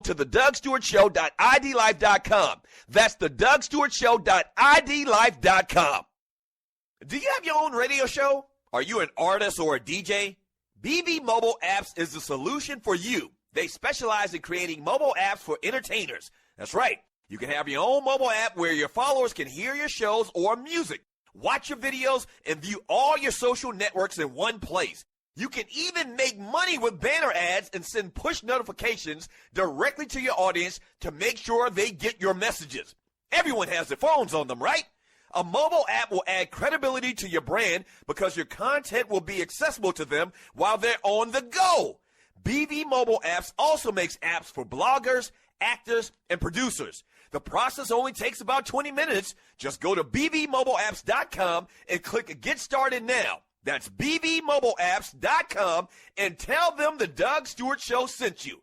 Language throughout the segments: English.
to the DougStewartShow.idlife.com. That's the DougStewartShow.idlife.com. Do you have your own radio show? Are you an artist or a DJ? BB Mobile Apps is the solution for you. They specialize in creating mobile apps for entertainers. That's right. You can have your own mobile app where your followers can hear your shows or music, watch your videos, and view all your social networks in one place. You can even make money with banner ads and send push notifications directly to your audience to make sure they get your messages. Everyone has their phones on them, right? A mobile app will add credibility to your brand because your content will be accessible to them while they're on the go. BB Mobile Apps also makes apps for bloggers, actors, and producers. The process only takes about 20 minutes. Just go to bbmobileapps.com and click Get Started Now. That's bbmobileapps.com and tell them the Doug Stewart Show sent you.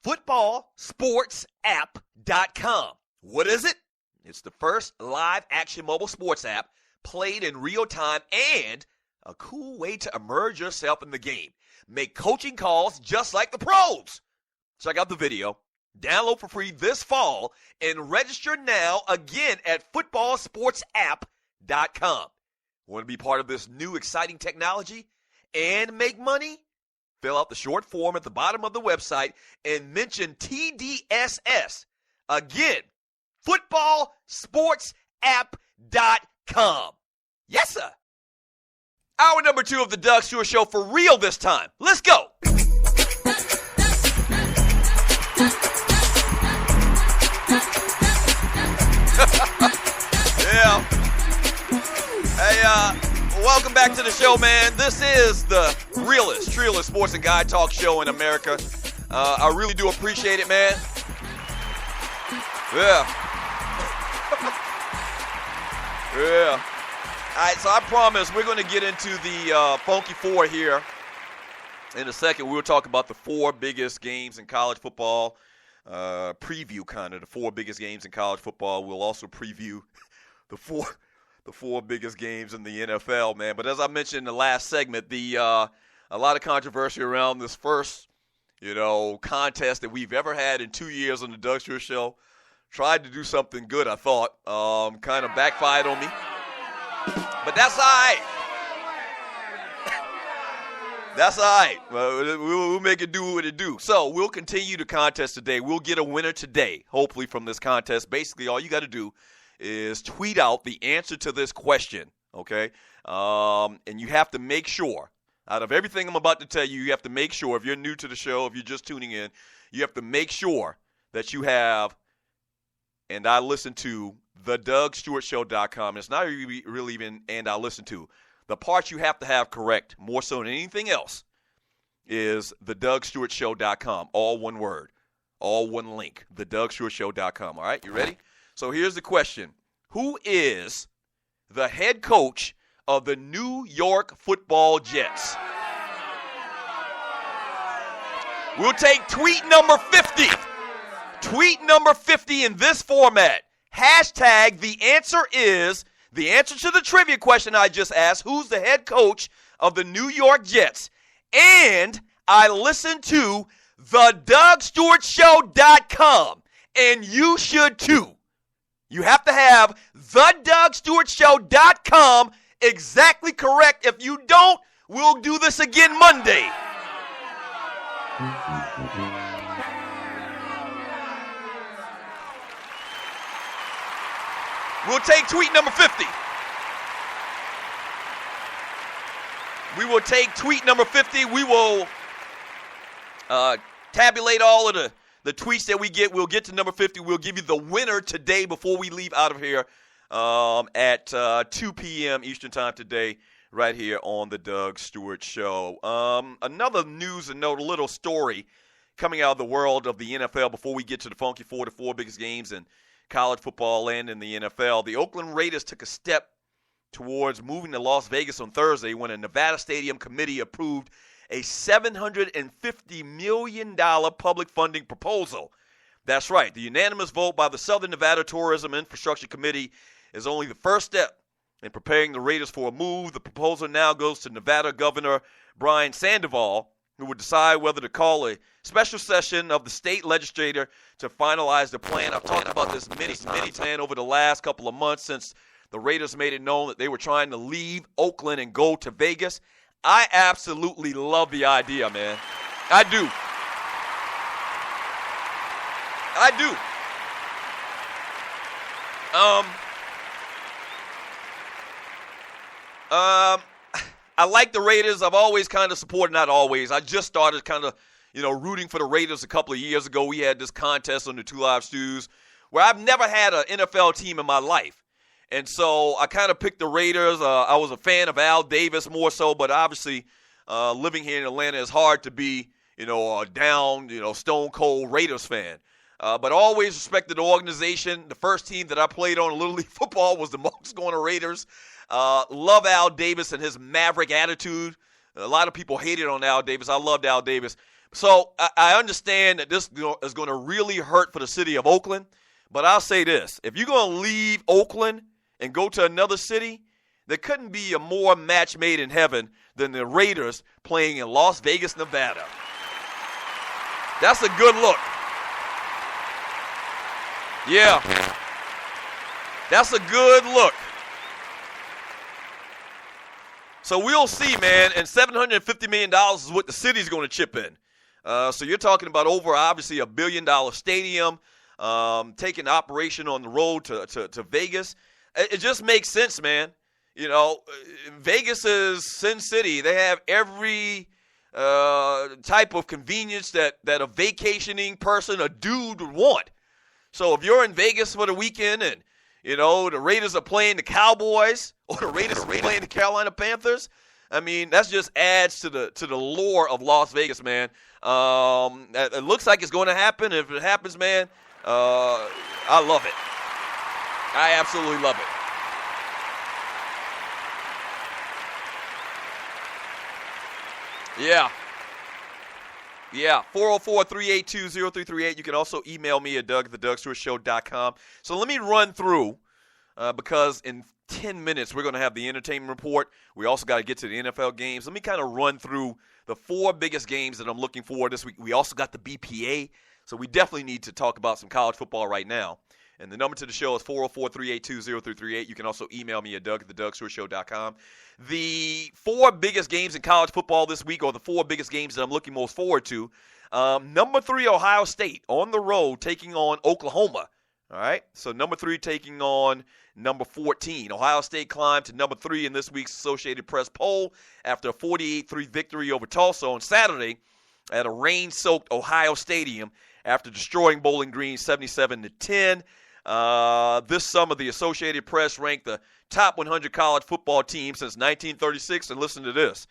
Footballsportsapp.com. What is it? It's the first live-action mobile sports app played in real time and a cool way to immerse yourself in the game. Make coaching calls just like the pros. Check out the video. Download for free this fall and register now again at footballsportsapp.com. Want to be part of this new exciting technology and make money? Fill out the short form at the bottom of the website and mention TDSS. Again, footballsportsapp.com. Yes, sir. Hour number 2 of the Doug Stewart Show for real this time. Let's go. Yeah. Hey, welcome back to the show, man. This is the realest, truest sports and guy talk show in America. I really do appreciate it, man. Yeah. Yeah. All right, so I promise we're going to get into the Funky Four here in a second. We'll talk about the 4 biggest games in college football, preview kind of the 4 biggest games in college football. We'll also preview the four biggest games in the NFL, man. But as I mentioned in the last segment, a lot of controversy around this first, contest that we've ever had in 2 years on the Doug Stewart Show. Tried to do something good, I thought. Kind of backfired on me. But that's all right. That's all right. We'll make it do what it do. So we'll continue the contest today. We'll get a winner today, hopefully, from this contest. Basically, all you got to do is tweet out the answer to this question, okay? And you have to make sure, out of everything I'm about to tell you, you have to make sure, if you're new to the show, if you're just tuning in, you have to make sure that you have, and I listen to thedougstewartshow.com. It's not really even and I listen to. The part you have to have correct, more so than anything else, is thedougstewartshow.com. All one word. All one link. Thedougstewartshow.com. All right, you ready? So here's the question. Who is the head coach of the New York Football Jets? We'll take tweet number 50. Tweet number 50 in this format. Hashtag the answer to the trivia question I just asked. Who's the head coach of the New York Jets? And I listen to thedougstewartshow.com. And you should too. You have to have thedougstewartshow.com exactly correct. If you don't, we'll do this again Monday. We'll take tweet number 50. We will take tweet number 50. We will tabulate all of the tweets that we get. We'll get to number 50. We'll give you the winner today before we leave out of here at 2 p.m. Eastern Time today, right here on the Doug Stewart Show. Another news and note, a little story coming out of the world of the NFL before we get to the Funky Four, the 4 biggest games in college football and in the NFL. The Oakland Raiders took a step towards moving to Las Vegas on Thursday when a Nevada Stadium committee approved a $750 million public funding proposal. That's right. The unanimous vote by the Southern Nevada Tourism Infrastructure Committee is only the first step in preparing the Raiders for a move. The proposal now goes to Nevada Governor Brian Sandoval who will decide whether to call a special session of the state legislature to finalize the plan. I've talked about this many times over the last couple of months since the Raiders made it known that they were trying to leave Oakland and go to Vegas. I absolutely love the idea, man. I do. I like the Raiders. I've always kind of supported, not always. I just started kind of, rooting for the Raiders a couple of years ago. We had this contest on the Two Live Stews where I've never had an NFL team in my life. And so I kind of picked the Raiders. I was a fan of Al Davis more so, but obviously living here in Atlanta is hard to be, a down, stone cold Raiders fan. But always respected the organization. The first team that I played on in Little League football was the Moncks Corner Raiders. Love Al Davis and his maverick attitude. A lot of people hated on Al Davis. I loved Al Davis. So I understand that this is going to really hurt for the city of Oakland. But I'll say this. If you're going to leave Oakland and go to another city, there couldn't be a more match made in heaven than the Raiders playing in Las Vegas, Nevada. That's a good look. Yeah. That's a good look. So we'll see, man. And $750 million is what the city's going to chip in. So you're talking about over, obviously, $1 billion stadium, taking operation on the road to Vegas. It just makes sense, man. Vegas is Sin City. They have every type of convenience that a vacationing person, a dude, would want. So if you're in Vegas for the weekend and, the Raiders are playing the Cowboys or the Raiders are playing the Carolina Panthers, I mean, that just adds to the lore of Las Vegas, man. It looks like it's going to happen. If it happens, man, I love it. I absolutely love it. Yeah. Yeah, 404-382-0338. You can also email me at doug@thedougstewartshow.com. So let me run through, because in 10 minutes we're going to have the entertainment report. We also got to get to the NFL games. Let me kind of run through the 4 biggest games that I'm looking for this week. We also got the BPA, so we definitely need to talk about some college football right now. And the number to the show is 404-382-0338. You can also email me at doug@thedougstewartshow.com. The 4 biggest games in college football this week, or the 4 biggest games that I'm looking most forward to. Number 3, Ohio State on the road taking on Oklahoma. All right, so number 3 taking on number 14. Ohio State climbed to number 3 in this week's Associated Press poll after a 48-3 victory over Tulsa on Saturday at a rain-soaked Ohio Stadium after destroying Bowling Green 77-10. This summer, the Associated Press ranked the top 100 college football teams since 1936, and listen to this.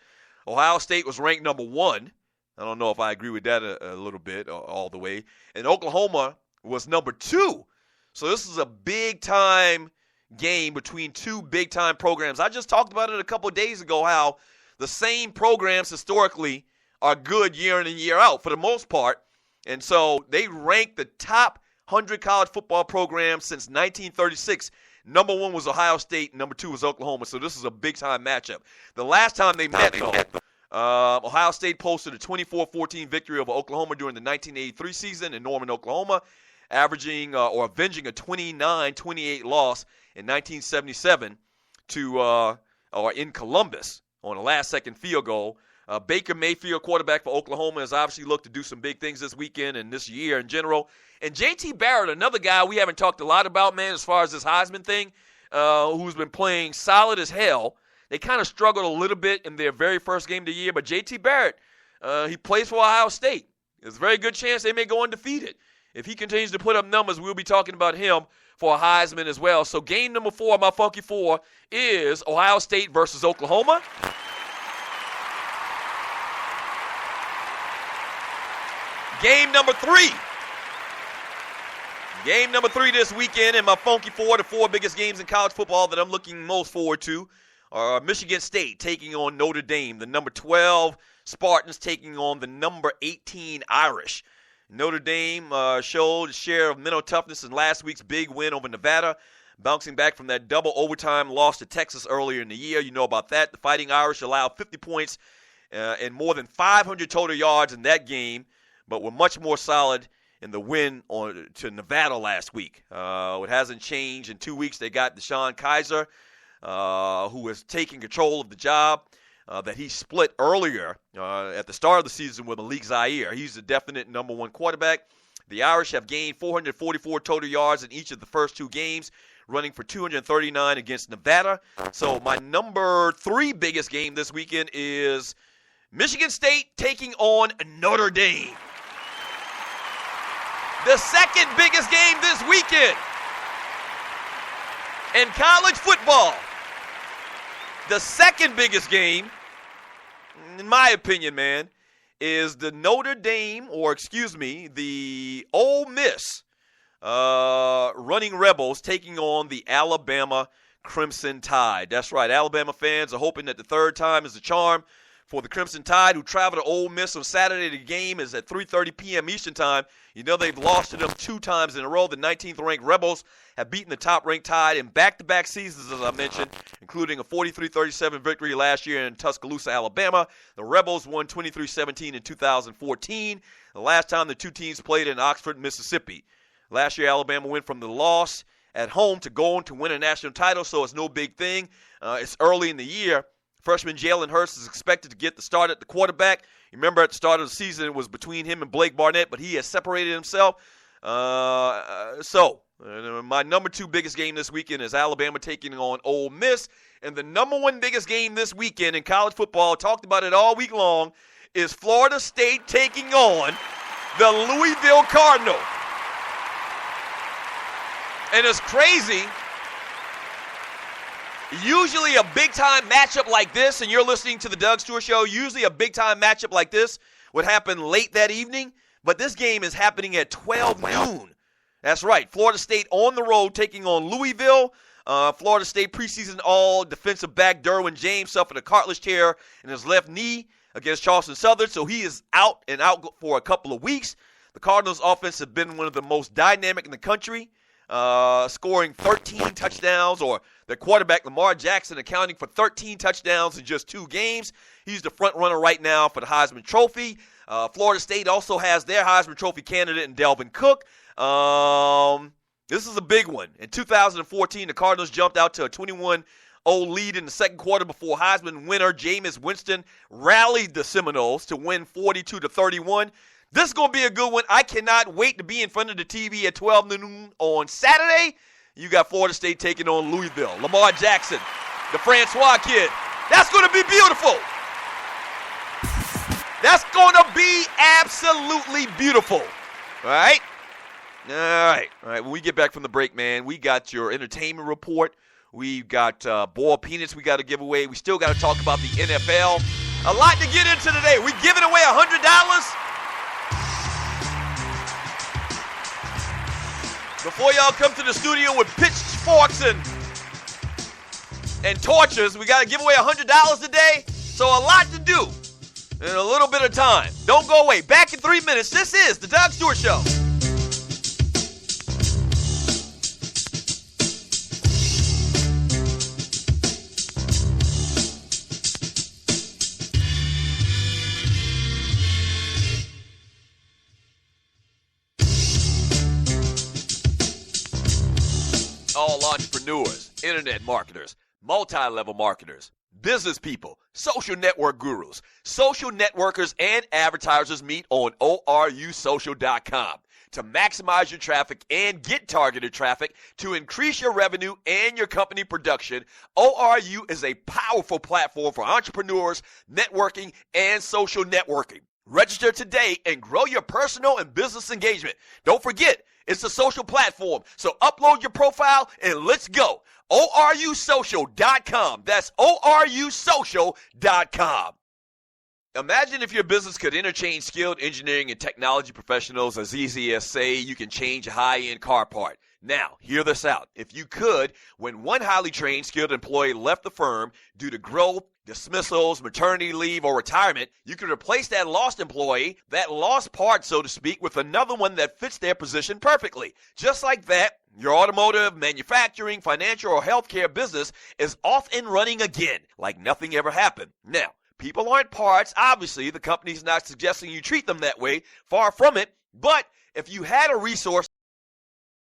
Ohio State was ranked number 1. I don't know if I agree with that a little bit or all the way. And Oklahoma was number 2. So this is a big-time game between 2 big-time programs. I just talked about it a couple of days ago, how the same programs historically are good year in and year out for the most part. And so they rank the top 100 college football programs since 1936. Number 1 was Ohio State. Number 2 was Oklahoma. So this is a big-time matchup. The last time they met, though, Ohio State posted a 24-14 victory over Oklahoma during the 1983 season in Norman, Oklahoma, avenging a 29-28 loss in 1977 in Columbus on a last-second field goal. Baker Mayfield, quarterback for Oklahoma, has obviously looked to do some big things this weekend and this year in general. And J.T. Barrett, another guy we haven't talked a lot about, man, as far as this Heisman thing, who's been playing solid as hell. They kind of struggled a little bit in their very first game of the year, but J.T. Barrett, he plays for Ohio State. There's a very good chance they may go undefeated. If he continues to put up numbers, we'll be talking about him for a Heisman as well. So game number 4, my Funky 4, is Ohio State versus Oklahoma. Game number 3. Game number 3 this weekend in my Funky 4, the 4 biggest games in college football that I'm looking most forward to are Michigan State taking on Notre Dame, the number 12 Spartans taking on the number 18 Irish. Notre Dame showed a share of mental toughness in last week's big win over Nevada, bouncing back from that double overtime loss to Texas earlier in the year. You know about that. The Fighting Irish allowed 50 points and more than 500 total yards in that game, but were much more solid in the win to Nevada last week. It hasn't changed. In 2 weeks, they got Deshaun Kaiser, who is taking control of the job that he split earlier at the start of the season with Malik Zaire. He's the definite number one quarterback. The Irish have gained 444 total yards in each of the first 2 games, running for 239 against Nevada. So my number 3 biggest game this weekend is Michigan State taking on Notre Dame. The second biggest game this weekend in college football. The second biggest game, in my opinion, man, is the the Ole Miss Running Rebels taking on the Alabama Crimson Tide. That's right, Alabama fans are hoping that the third time is the charm for the Crimson Tide, who travel to Ole Miss on Saturday. The game is at 3:30 p.m. Eastern Time. You know they've lost to them 2 times in a row. The 19th-ranked Rebels have beaten the top-ranked Tide in back-to-back seasons, as I mentioned, including a 43-37 victory last year in Tuscaloosa, Alabama. The Rebels won 23-17 in 2014, the last time the 2 teams played in Oxford, Mississippi. Last year, Alabama went from the loss at home to going to win a national title, so it's no big thing. It's early in the year. Freshman Jalen Hurts is expected to get the start at the quarterback. You remember at the start of the season, it was between him and Blake Barnett, but he has separated himself. My number 2 biggest game this weekend is Alabama taking on Ole Miss. And the number 1 biggest game this weekend in college football, talked about it all week long, is Florida State taking on the Louisville Cardinals. And it's crazy. Usually a big-time matchup like this, and you're listening to the Doug Stewart Show, usually a big-time matchup like this would happen late that evening, but this game is happening at 12 noon. That's right, Florida State on the road taking on Louisville. Florida State preseason all-defensive back Derwin James suffered a cartilage tear in his left knee against Charleston Southern, so he is out for a couple of weeks. The Cardinals' offense has been one of the most dynamic in the country, scoring 13 touchdowns, or their quarterback, Lamar Jackson, accounting for 13 touchdowns in just 2 games. He's the front runner right now for the Heisman Trophy. Florida State also has their Heisman Trophy candidate in Delvin Cook. This is a big one. In 2014, the Cardinals jumped out to a 21-0 lead in the second quarter before Heisman winner Jameis Winston rallied the Seminoles to win 42-31. This is going to be a good one. I cannot wait to be in front of the TV at 12 noon on Saturday. You got Florida State taking on Louisville. Lamar Jackson, the Francois kid. That's going to be beautiful. That's going to be absolutely beautiful. All right? All right. When we get back from the break, man, we got your entertainment report. We've got boiled peanuts we got to give away. We still got to talk about the NFL. A lot to get into today. We're giving away $100. Before y'all come to the studio with pitchforks and torches, we got to give away $100 today. So a lot to do in a little bit of time. Don't go away. Back in 3 minutes. This is the Doug Stewart Show. All entrepreneurs, internet marketers, multi-level marketers, business people, social network gurus, social networkers, and advertisers meet on ORUsocial.com to maximize your traffic and get targeted traffic to increase your revenue and your company production. ORU is a powerful platform for entrepreneurs, networking, and social networking. Register today and grow your personal and business engagement. Don't forget, it's a social platform, so upload your profile and let's go. ORUsocial.com. That's ORUsocial.com. Imagine if your business could interchange skilled engineering and technology professionals as easy as, say, you can change a high-end car part. Now, hear this out. If you could, when one highly trained, skilled employee left the firm due to growth, dismissals, maternity leave, or retirement, you could replace that lost employee, that lost part, so to speak, with another one that fits their position perfectly. Just like that, your automotive, manufacturing, financial, or healthcare business is off and running again, like nothing ever happened. Now, People aren't parts. Obviously, the company's not suggesting you treat them that way. Far from it. But if you had a resource